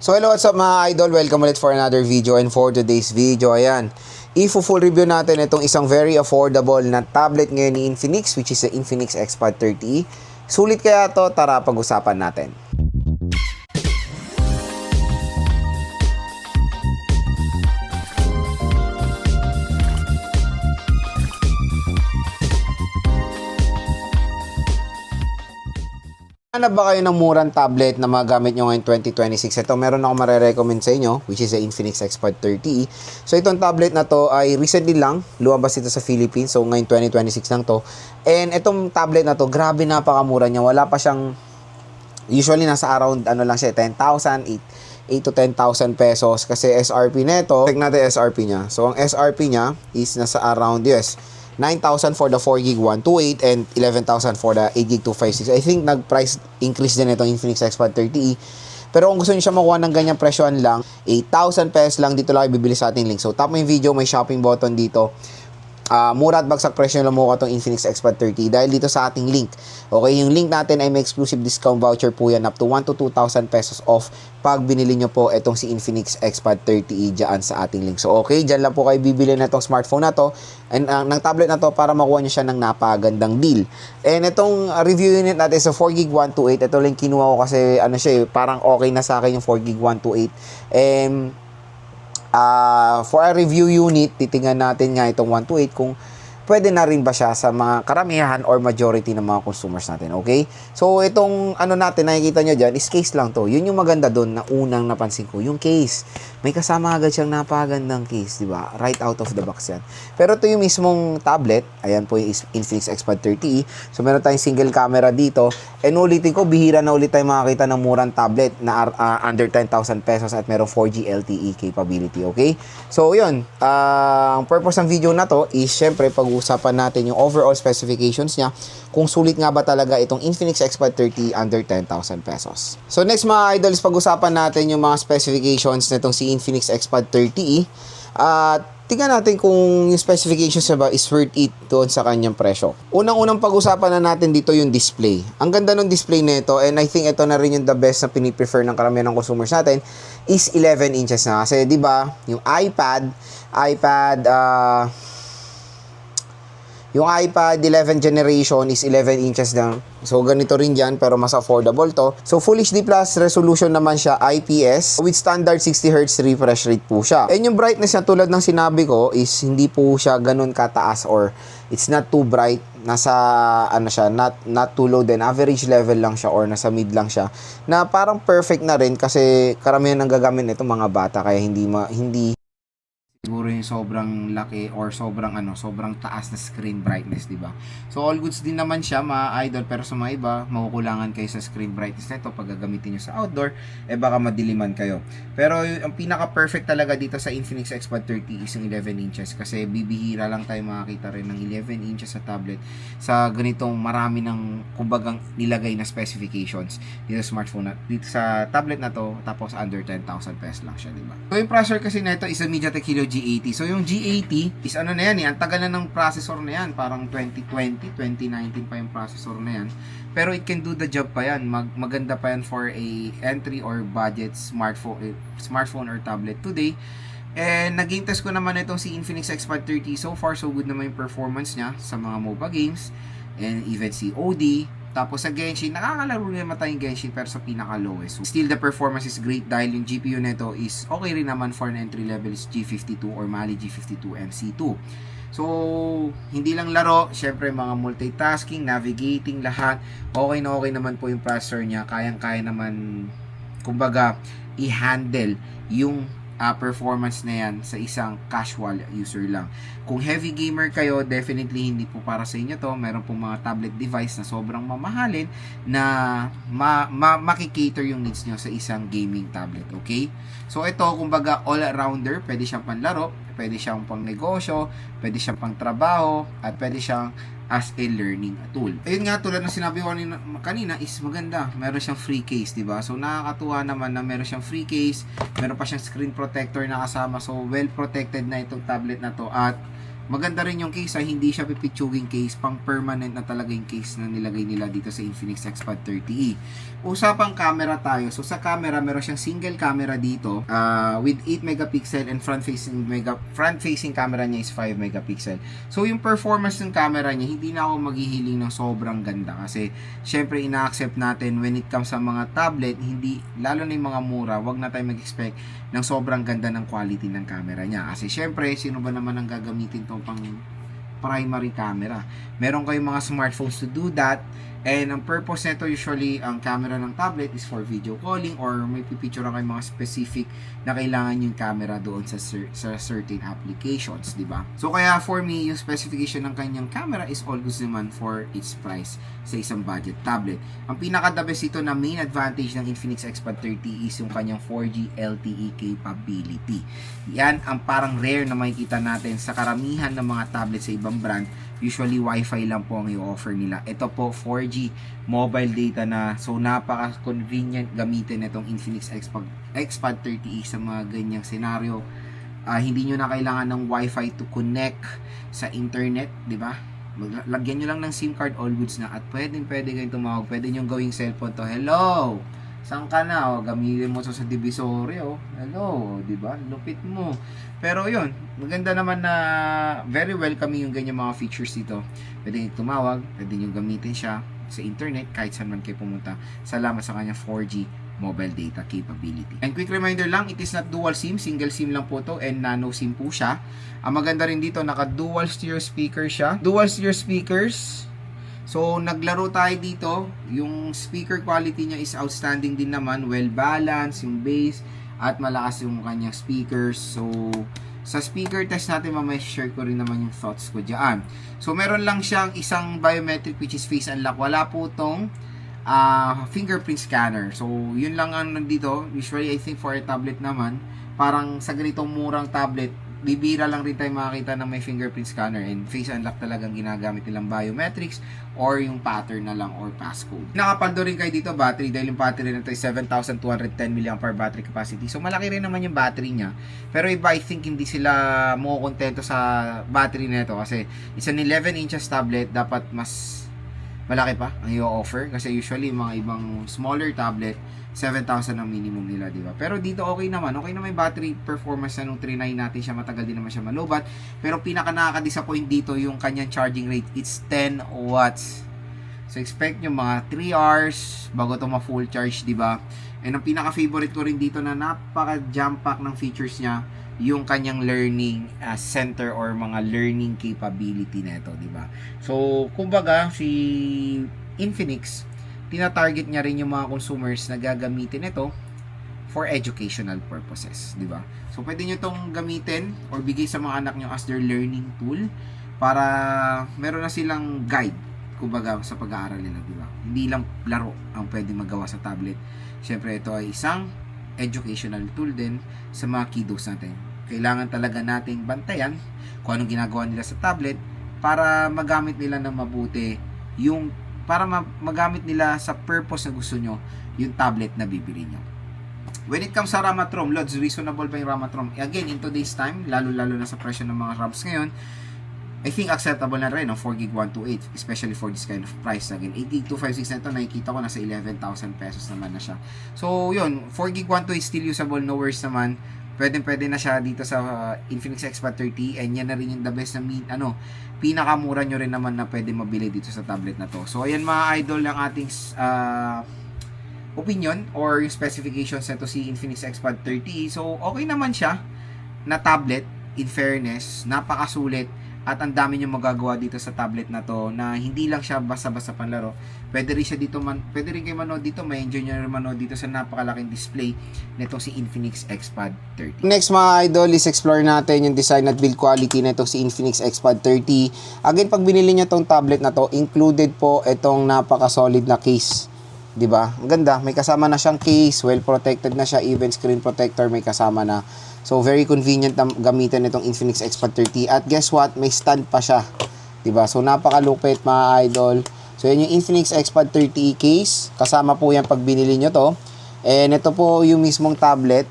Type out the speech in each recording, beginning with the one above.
So hello, what's up mga idol? Welcome ulit for another video, and for today's video, ayan, full review natin itong isang very affordable na tablet ngayon ni Infinix, which is the Infinix Xpad 30. Sulit kaya to? Tara pag-usapan natin. Hanap ba kayo ng murang tablet na magamit nyo ngayong 2026? Ito, meron ako marirecommend sa inyo, which is the Infinix Xpad 30. So, itong tablet na to ay recently lang, lumabas ito sa Philippines. So, ngayong 2026 lang to. And itong tablet na to, grabe napakamura niya. Wala pa siyang, usually nasa around, ano lang siya, 10,000, 8 to 10,000 pesos. Kasi SRP nito, check natin SRP niya. So, ang SRP niya is nasa around, yes, 9,000 for the 4GB 128 and 11,000 for the 8GB 256. I think nag-price increase din itong Infinix Xpad 30e. Pero kung gusto niyo siya makuha ng ganyang presyohan lang, 8,000 pesos lang, dito lang ibibili sa ating link. So, tap mo yung video, may shopping button dito. Mura at bagsak presyo lang mukha itong Infinix Xpad 30 dahil dito sa ating link. Okay, yung link natin ay may exclusive discount voucher po yan up to 1 to 2,000 pesos off pag binili nyo po itong si Infinix Xpad 30e dyan sa ating link. So okay, dyan lang po kayo bibili na itong smartphone na to and ng tablet na to para makuha nyo siya ng napagandang deal. And itong review unit natin sa 4GB 128, ito lang kinuha ko kasi ano siya, parang okay na sa akin yung 4GB 128. And for a review unit, titingnan natin nga itong 128 kung pwede na rin ba siya sa mga karamihan or majority ng mga consumers natin, okay? So, itong ano natin, nakikita nyo dyan, is case lang to. Yun yung maganda doon na unang napansin ko, yung case. May kasama agad siyang napagandang case, di ba? Right out of the box yan. Pero ito yung mismong tablet, ayan po yung Infinix Xpad 30e. So, meron tayong single camera dito. And ulitin ko, bihira na ulit tayo makakita ng murang tablet na under 10,000 pesos at merong 4G LTE capability, okay? So, yun. Ang purpose ng video na to is, syempre, pag-uusapan natin yung overall specifications niya, kung sulit nga ba talaga itong Infinix Xpad 30 under 10,000 pesos. So, next mga idols, pag-usapan natin yung mga specifications nitong si Infinix Xpad 30e. Tingnan natin kung yung specifications na ba is worth it doon sa kanyang presyo. Unang-unang pag-usapan na natin dito yung display. Ang ganda ng display nito, and I think ito na rin yung the best na piniprefer ng karamihan ng consumers natin, is 11 inches na. Kasi di ba yung yung iPad 11 generation is 11 inches lang. So, ganito rin dyan, pero mas affordable to. So, Full HD Plus resolution naman siya, IPS, with standard 60Hz refresh rate po siya. And yung brightness niya, tulad ng sinabi ko, is hindi po siya ganun kataas or it's not too bright. Nasa, ano siya, not too low din. Average level lang siya or nasa mid lang siya. Na parang perfect na rin kasi karamihan ng gagamit nito mga bata, kaya hindi siguro yung sobrang laki or sobrang taas na screen brightness, di ba? So all goods din naman siya mga idol, pero sa mga iba makukulangan kayo sa screen brightness nito pag gagamitin niyo sa outdoor, baka madiliman kayo. Pero ang pinaka perfect talaga dito sa Infinix Xpad 30 is yung 11 inches kasi bibihira lang tayo makakita rin ng 11 inches sa tablet sa ganitong marami ng kumbagang nilagay na specifications dito sa smartphone dito sa tablet na to, tapos under 10,000 pesos lang siya, di ba? So yung processor kasi nito is a MediaTek Helio G80. So yung G80 is ano na yan, ang tagal na ng processor na yan, parang 2020, 2019 pa yung processor na yan. Pero it can do the job pa yan. Maganda pa yan for a entry or budget smartphone or tablet today. And nag-game test ko naman itong si Infinix Xpad 30. So far so good naman yung performance niya sa mga MOBA games and even COD. Tapos sa Genshin, nakakalaro naman tayong Genshin pero sa pinaka-lowest. So, still the performance is great dahil yung GPU nito is okay rin naman for an entry level is G52 or Mali G52 MC2. So, hindi lang laro, syempre mga multitasking, navigating, lahat. Okay na okay naman po yung processor niya. Kayang-kaya naman, kumbaga, i-handle yung performance na yan sa isang casual user lang. Kung heavy gamer kayo, definitely hindi po para sa inyo to. Meron pong mga tablet device na sobrang mamahalin na makikater yung needs nyo sa isang gaming tablet, okay? So ito, kumbaga all-rounder, pwede siyang panlaro, pwede siyang pang negosyo, pwede siyang pang trabaho, at pwede siyang as a learning tool. Ayun nga, tulad ng sinabi ko kanina is maganda. Meron siyang free case, diba? So, nakakatuwa naman na meron siyang free case. Meron pa siyang screen protector na kasama. So, well protected na itong tablet na to. At Maganda rin yung case, hindi siya pipitsuging case, pang permanent na talaga yung case na nilagay nila dito sa Infinix Xpad 30e. Usapang camera tayo. So sa camera, meron siyang single camera dito with 8 megapixel and front facing camera niya is 5 megapixel. So yung performance ng camera niya, hindi na ako maghihiling ng sobrang ganda kasi syempre ina-accept natin when it comes sa mga tablet, hindi, lalo na yung mga mura, wag na tayo mag-expect ng sobrang ganda ng quality ng camera niya. Kasi syempre, sino ba naman ang gagamitin itong pang primary camera? Meron kayong mga smartphones to do that. And ang purpose nito usually, ang camera ng tablet is for video calling or may pipicture kayo mga specific na kailangan yung camera doon sa certain applications, di ba? So kaya for me, yung specification ng kanyang camera is all good naman for its price sa isang budget tablet. Ang pinaka-the best ito na main advantage ng Infinix Xpad 30 is yung kanyang 4G LTE capability. Yan ang parang rare na makikita natin sa karamihan ng mga tablet sa ibang brand. Usually Wi-Fi lang po ang i-offer nila. Ito po 4G mobile data na, so napaka-convenient gamitin itong Infinix Xpad 30e sa mga ganyang senaryo. Hindi nyo na kailangan ng Wi-Fi to connect sa internet, di ba? Lagyan nyo lang ng SIM card, all goods na. At pwede kayong tumawag. Pwede nyo gawing cellphone to. Hello! Saan ka na? O, gamitin mo sa Divisoria. O. Hello, di ba? Lupit mo. Pero yun, maganda naman na very welcoming yung ganyan mga features dito. Pwede nyo tumawag, pwede nyo gamitin siya sa internet kahit saan man kayo pumunta. Salamat sa kanyang 4G mobile data capability. And quick reminder lang, it is not dual SIM, single SIM lang po to and nano SIM po siya. Ang maganda rin dito, naka dual stereo speaker siya. Dual stereo speakers. So, naglaro tayo dito. Yung speaker quality niya is outstanding din naman. Well balanced, yung bass, at malakas yung kanyang speakers. So, sa speaker test natin, mamaya share ko rin naman yung thoughts ko dyan. So, meron lang siyang isang biometric which is face unlock. Wala po tong fingerprint scanner. So, yun lang ang nandito. Usually, I think for a tablet naman, parang sa ganitong murang tablet, bibira lang rin tayo makakita ng may fingerprint scanner and face unlock talagang ginagamit nilang biometrics or yung pattern na lang or passcode. Nakapaldo rin kayo dito battery dahil yung battery nito ay 7,210 mAh battery capacity. So malaki rin naman yung battery niya. Pero iba, I think hindi sila makukontento sa battery nito kasi it's an 11 inches tablet, dapat mas malaki pa ang i-offer kasi usually mga ibang smaller tablet 7,000 ang minimum nila, di ba? Pero dito okay naman yung battery performance na nung 3.9 natin siya, matagal din naman siya malubat. Pero pinaka nakaka-disappoint dito yung kanyang charging rate, it's 10 watts. So expect nyo mga 3 hours bago ito ma-full charge, di ba? And ang pinaka-favorite ko rin dito na napaka-jam pack ng features niya, yung kanyang learning center or mga learning capability nito, di ba? So kumbaga si Infinix, tina-target niya rin yung mga consumers na gagamitin ito for educational purposes, di ba? So pwede niyo tong gamitin or bigay sa mga anak niyo as their learning tool para meron na silang guide kumbaga sa pag-aaral nila, di ba? Hindi lang laro ang pwede magawa sa tablet. Siyempre ito ay isang educational tool din sa mga kiddos natin. Kailangan talaga nating bantayan kung anong ginagawa nila sa tablet para magamit nila ng mabuti yung magamit nila sa purpose na gusto nyo yung tablet na bibili nyo. When it comes sa RAM at ROM, Lods, reasonable ba yung RAM at ROM? Again, in today's time, lalo-lalo na sa presyo ng mga RAMs ngayon, I think acceptable na rin, 4GB 128, especially for this kind of price. Again, 8GB 256 na ito, nakikita ko nasa 11,000 pesos naman na siya. So, yun, 4GB 128 still usable, no worries naman. Pwede na siya dito sa Infinix Xpad 30 and yan na rin yung the best na pinakamura nyo rin naman na pwede mabili dito sa tablet na to. So ayan mga idol ng ating opinion or yung specifications nito si Infinix Xpad 30. So okay naman siya na tablet, in fairness, napakasulit at ang dami nyo magagawa dito sa tablet na to na hindi lang siya basta-basta panlaro. Pwede rin kayo manood dito, may enjoy nyo rin manood dito sa napakalaking display nito si Infinix Xpad 30. Next mga idol is explore natin yung design at build quality nito si Infinix Xpad 30. Again, pag binili nyo tong tablet na to, included po itong napaka-solid na case. 'Di ba? Ang ganda, may kasama na siyang case, well protected na siya, even screen protector may kasama na. So very convenient na gamitin itong Infinix Xpad 30 at guess what? May stand pa siya. 'Di ba? So napakalupit mga idol. So yan yung Infinix Xpad 30 case, kasama po yan pag binili nyo to. And ito po yung mismong tablet.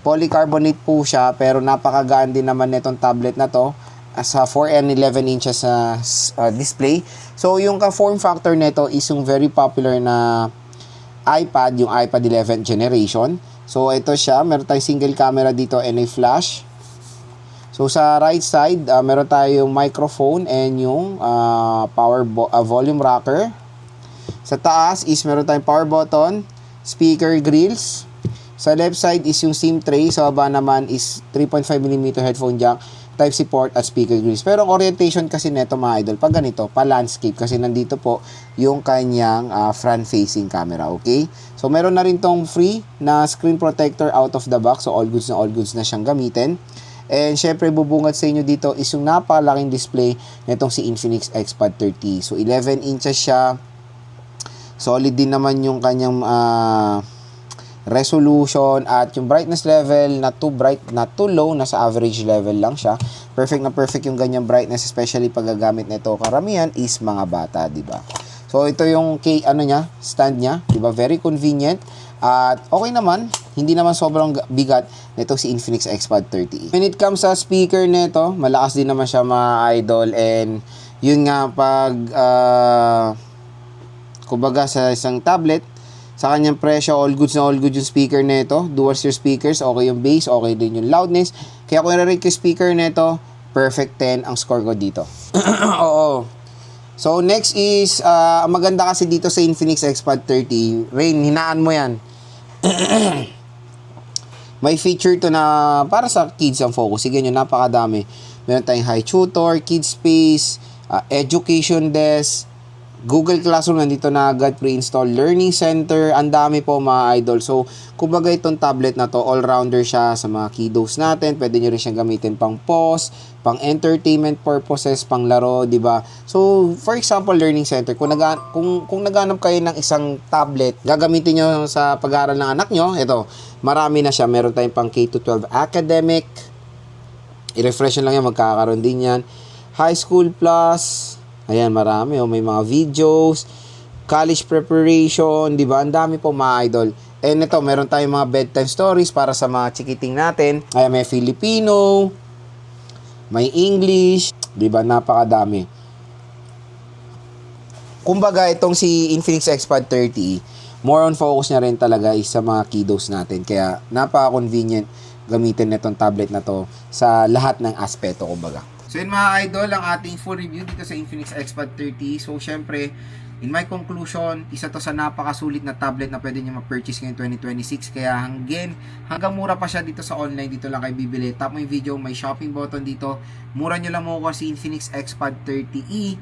Polycarbonate po siya pero napakagaan din naman nitong tablet na to. sa 4 and 11 inches na display. So, yung ka-form factor nito is yung very popular na iPad, yung iPad 11th generation. So, ito siya. Meron tayong single camera dito and a flash. So, sa right side, meron tayong microphone and yung volume rocker. Sa taas is meron tayong power button, speaker grills. Sa left side is yung SIM tray. Sa baba naman is 3.5mm headphone jack, Type-C port at speaker grills. Pero ang orientation kasi neto mga idol, pag ganito, pa-landscape kasi nandito po yung kanyang front-facing camera, okay? So, meron na rin tong free na screen protector out of the box. So, all goods na siyang gamitin. And syempre, bubungad sa inyo dito is yung napakalaking display netong si Infinix XPad 30. So, 11 inches siya. Solid din naman yung kanyang resolution at yung brightness level, not too bright, not too low, nasa average level lang siya. Perfect na perfect yung ganyang brightness, especially pag gagamit nito karamihan is mga bata, di ba? So ito yung stand niya, di ba? Very convenient at okay naman, hindi naman sobrang bigat nito si Infinix XPad 30. When it comes sa speaker nito, malakas din naman siya mga idol, and yun nga pag kumbaga sa isang tablet, sa kanyang presyo, all goods yung speaker nito. Dual tier speakers, okay yung bass, okay din yung loudness. Kaya kung i-rate ko yung speaker nito, perfect 10 ang score ko dito. Oo. So next is, maganda kasi dito sa Infinix XPad 30. Rain, hinaan mo yan. May feature to na para sa kids ang focus. Sige nyo, napakadami. Meron tayong high tutor, kids space, education desk, Google Classroom, nandito na agad, pre-install Learning Center, ang dami po mga idol. So, kumbaga itong tablet na to, all-rounder siya sa mga kiddos natin. Pwede nyo rin siyang gamitin pang pause, pang entertainment purposes, pang laro, di ba? So, for example, Learning Center, kung naghanap kayo ng isang tablet, gagamitin nyo sa pag-aaral ng anak nyo, ito, marami na siya. Meron tayong pang K-12 academic, i-refresh lang yan, magkakaroon din yan. High School Plus, ayan, marami. May mga videos, college preparation, di ba? Ang dami po mga idol. And ito, meron tayong mga bedtime stories para sa mga chikiting natin. Ayan, may Filipino, may English, di ba? Napakadami. Kumbaga, itong si Infinix XPad 30, more on focus niya rin talaga is sa mga kiddos natin. Kaya, napaka-convenient gamitin itong tablet na to sa lahat ng aspeto, kumbaga. So yun mga idol, ang ating full review dito sa Infinix XPad 30. So syempre, in my conclusion, isa to sa napakasulit na tablet na pwede nyo ma-purchase ngayong 2026. Kaya hanggang mura pa siya dito sa online, dito lang kayo bibili. Tap mo yung video, may shopping button dito. Mura nyo lang makukuha si Infinix XPad 30e.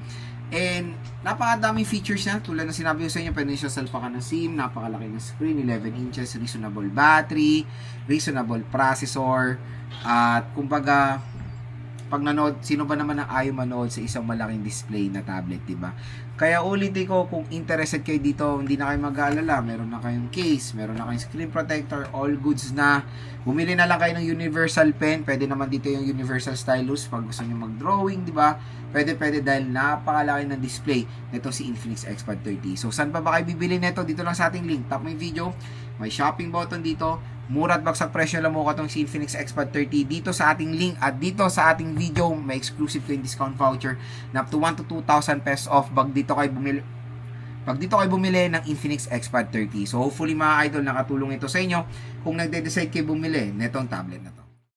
And napakadaming features niya. Tulad na sinabi ko sa inyo, pwede nyo siya salpakan ng SIM, napakalaki ng screen, 11 inches, reasonable battery, reasonable processor, at kumbaga, pag nanood, sino ba naman ang ayaw manood sa isang malaking display na tablet, diba? Kaya ulitin ko, kung interested kayo dito, hindi na kayo mag-aalala, meron na kayong case, meron na kayong screen protector, all goods na. Bumili na lang kayo ng universal pen, pwede naman dito yung universal stylus pag gusto nyo mag-drawing, diba? Pwede dahil napakalaki ng display nito si Infinix XPad 30. So, saan pa ba kayo bibili nito? Dito lang sa ating link. Tap mo yung video, may shopping button dito. Mura at bagsak presyo lang mo katong si Infinix XPad 30 dito sa ating link, at dito sa ating video may exclusive yung discount voucher na up to 1 to 2,000 pesos off pag dito kayo bumili ng Infinix XPad 30. So hopefully mga idol, nakatulong ito sa inyo kung nagde-decide kayo bumili netong tablet na to.